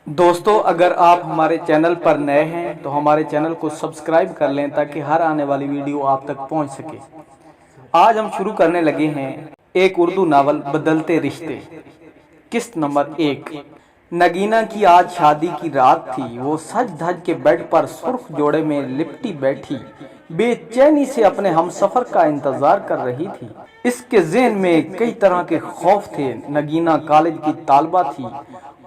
دوستو اگر آپ ہمارے چینل پر نئے ہیں تو ہمارے چینل کو سبسکرائب کر لیں تاکہ ہر آنے والی ویڈیو آپ تک پہنچ سکے۔ آج ہم شروع کرنے لگے ہیں ایک اردو ناول بدلتے رشتے، قسط نمبر 1۔ نگینہ کی آج شادی کی رات تھی۔ وہ سج دھج کے بیڈ پر سرخ جوڑے میں لپٹی بیٹھی بے چینی سے اپنے ہم سفر کا انتظار کر رہی تھی۔ اس کے ذہن میں کئی طرح کے خوف تھے۔ نگینہ کالج کی طالبہ تھی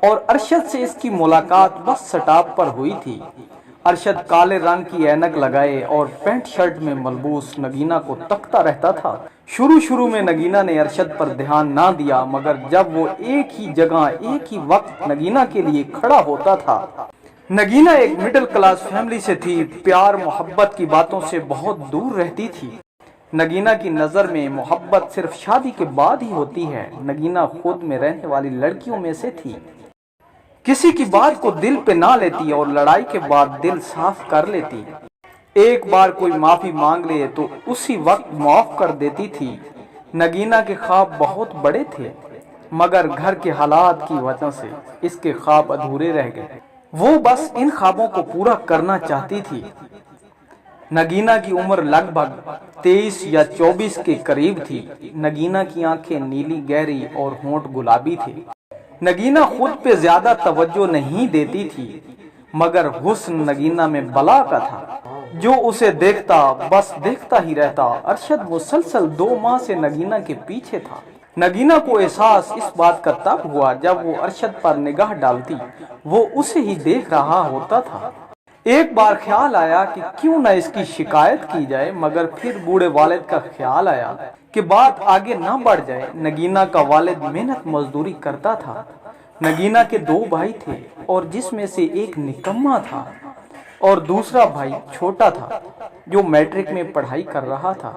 اور ارشد سے اس کی ملاقات بس سٹاپ پر ہوئی تھی۔ ارشد کالے رنگ کی اینک لگائے اور پینٹ شرٹ میں ملبوس نگینہ کو تکتا رہتا تھا۔ شروع میں نگینہ نے ارشد پر دھیان نہ دیا، مگر جب وہ ایک ہی جگہ ایک ہی وقت نگینہ کے لیے کھڑا ہوتا تھا۔ نگینہ ایک مڈل کلاس فیملی سے تھی، پیار محبت کی باتوں سے بہت دور رہتی تھی۔ نگینہ کی نظر میں محبت صرف شادی کے بعد ہی ہوتی ہے۔ نگینہ خود میں رہنے والی لڑکیوں میں سے تھی، کسی کی بات کو دل پہ نہ لیتی اور لڑائی کے بعد دل صاف کر لیتی۔ ایک بار کوئی معافی مانگ لے تو اسی وقت معاف کر دیتی تھی۔ نگینہ کے خواب بہت بڑے تھے، مگر گھر کے حالات کی وجہ سے اس کے خواب ادھورے رہ گئے۔ وہ بس ان خوابوں کو پورا کرنا چاہتی تھی۔ نگینہ کی عمر لگ بھگ 23 یا 24 کے قریب تھی۔ نگینہ کی آنکھیں نیلی گہری اور ہونٹ گلابی تھے۔ نگینہ خود پہ زیادہ توجہ نہیں دیتی تھی، مگر حسن نگینہ میں بلا کا تھا۔ جو اسے دیکھتا بس دیکھتا ہی رہتا۔ ارشد مسلسل 2 ماہ سے نگینہ کے پیچھے تھا۔ نگینہ کو احساس اس بات کا تب ہوا جب وہ ارشد پر نگاہ ڈالتی، وہ اسے ہی دیکھ رہا ہوتا تھا۔ ایک بار خیال آیا کہ کیوں نہ اس کی شکایت کی جائے، مگر پھر بوڑھے والد کا خیال آیا کہ بات آگے نہ بڑھ جائے۔ نگینہ کا والد محنت مزدوری کرتا تھا۔ نگینہ کے 2 بھائی تھے اور جس میں سے ایک نکما تھا اور دوسرا بھائی چھوٹا تھا جو میٹرک میں پڑھائی کر رہا تھا۔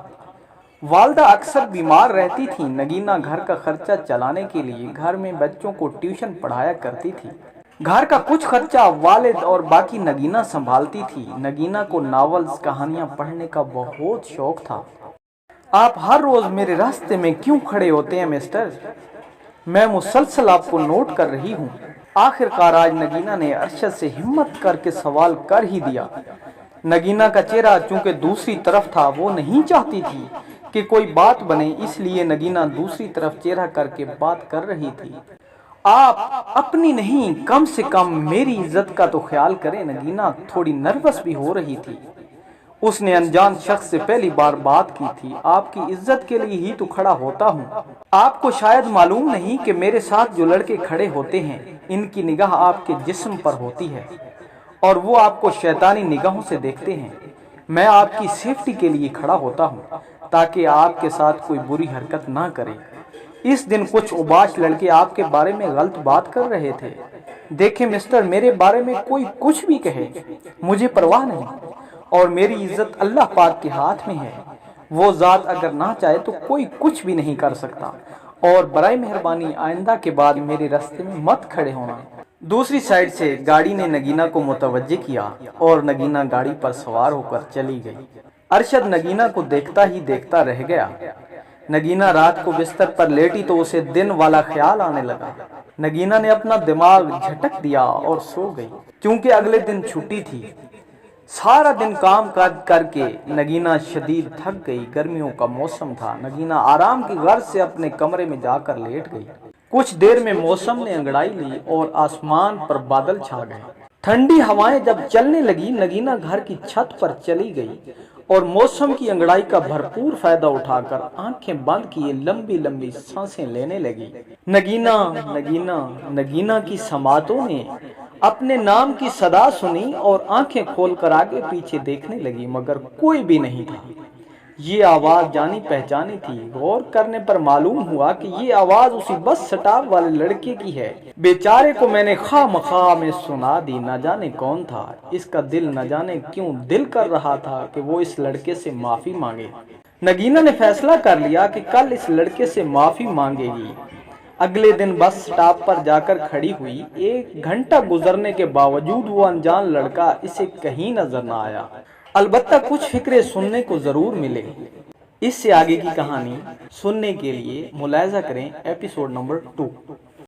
والدہ اکثر بیمار رہتی تھی۔ نگینہ گھر کا خرچہ چلانے کے لیے گھر میں بچوں کو ٹیوشن پڑھایا کرتی تھی۔ گھر کا کچھ خرچہ والد اور باقی نگینہ سنبھالتی تھی۔ نگینہ کو ناولز کہانیاں پڑھنے کا بہت شوق تھا۔ آپ ہر روز میرے راستے میں کیوں کھڑے ہوتے ہیں مسٹر؟ میں مسلسل آپ کو نوٹ کر رہی ہوں۔ آخر کار آج نگینہ نے ارشد سے ہمت کر کے سوال کر ہی دیا۔ نگینہ کا چہرہ چونکہ دوسری طرف تھا، وہ نہیں چاہتی تھی کہ کوئی بات بنے، اس لیے نگینہ دوسری طرف چہرہ کر کے بات کر رہی تھی۔ آپ اپنی نہیں، کم سے کم میری عزت کا تو خیال کریں۔ نگینہ تھوڑی نروس بھی ہو رہی تھی۔ اس نے انجان شخص سے پہلی بار بات کی تھی۔ آپ کی عزت کے لیے ہی تو کھڑا ہوتا ہوں۔ آپ کو شاید معلوم نہیں کہ میرے ساتھ جو لڑکے کھڑے ہوتے ہیں، ان کی نگاہ آپ کے جسم پر ہوتی ہے اور وہ آپ کو شیطانی نگاہوں سے دیکھتے ہیں۔ میں آپ کی سیفٹی کے لیے کھڑا ہوتا ہوں تاکہ آپ کے ساتھ کوئی بری حرکت نہ کرے۔ اس دن کچھ اوباش لڑکے آپ کے بارے میں غلط بات کر رہے تھے۔ دیکھیں مسٹر، میرے بارے میں کوئی کچھ بھی کہے، مجھے پرواہ نہیں، اور میری عزت اللہ پاک کے ہاتھ میں ہے۔ وہ ذات اگر نہ چاہے تو کوئی کچھ بھی نہیں کر سکتا، اور برائے مہربانی آئندہ کے بعد میرے راستے میں مت کھڑے ہونا۔ دوسری سائیڈ سے گاڑی نے نگینہ کو متوجہ کیا اور نگینہ گاڑی پر سوار ہو کر چلی گئی۔ ارشد نگینہ کو دیکھتا ہی دیکھتا رہ گیا۔ نگینہ رات کو بستر پر لیٹی تو اسے دن والا خیال آنے لگا۔ نگینہ نے اپنا دماغ جھٹک دیا اور سو گئی، کیونکہ اگلے دن چھٹی تھی۔ سارا دن کام کاج کر کے نگینہ شدید تھک گئی۔ گرمیوں کا موسم تھا۔ نگینہ آرام کی غرض سے اپنے کمرے میں جا کر لیٹ گئی۔ کچھ دیر میں موسم نے انگڑائی لی اور آسمان پر بادل چھا گئے۔ ٹھنڈی ہوائیں جب چلنے لگی، نگینہ گھر کی چھت پر چلی گئی اور موسم کی انگڑائی کا بھرپور فائدہ اٹھا کر آنکھیں بند کیے لمبی لمبی سانسیں لینے لگی۔ نگینہ نگینہ نگینہ کی سماعتوں نے اپنے نام کی صدا سنی اور آنکھیں کھول کر آگے پیچھے دیکھنے لگی، مگر کوئی بھی نہیں تھا۔ یہ آواز جانی پہچانی تھی۔ غور کرنے پر معلوم ہوا کہ یہ آواز اسی بس سٹاپ والے لڑکے کی ہے۔ بیچارے کو میں نے خواہ مخواہ میں سنا دی۔ نہ جانے کون تھا، اس کا دل نہ جانے کیوں دل کر رہا تھا کہ وہ اس لڑکے سے معافی مانگے۔ نگینہ نے فیصلہ کر لیا کہ کل اس لڑکے سے معافی مانگے گی۔ اگلے دن بس سٹاپ پر جا کر کھڑی ہوئی۔ 1 گھنٹہ گزرنے کے باوجود وہ انجان لڑکا اسے کہیں نظر نہ آیا۔ البتہ کچھ فکرے سننے کو ضرور ملے۔ اس سے آگے کی کہانی سننے کے لیے ملاحظہ کریں ایپیسوڈ نمبر 2۔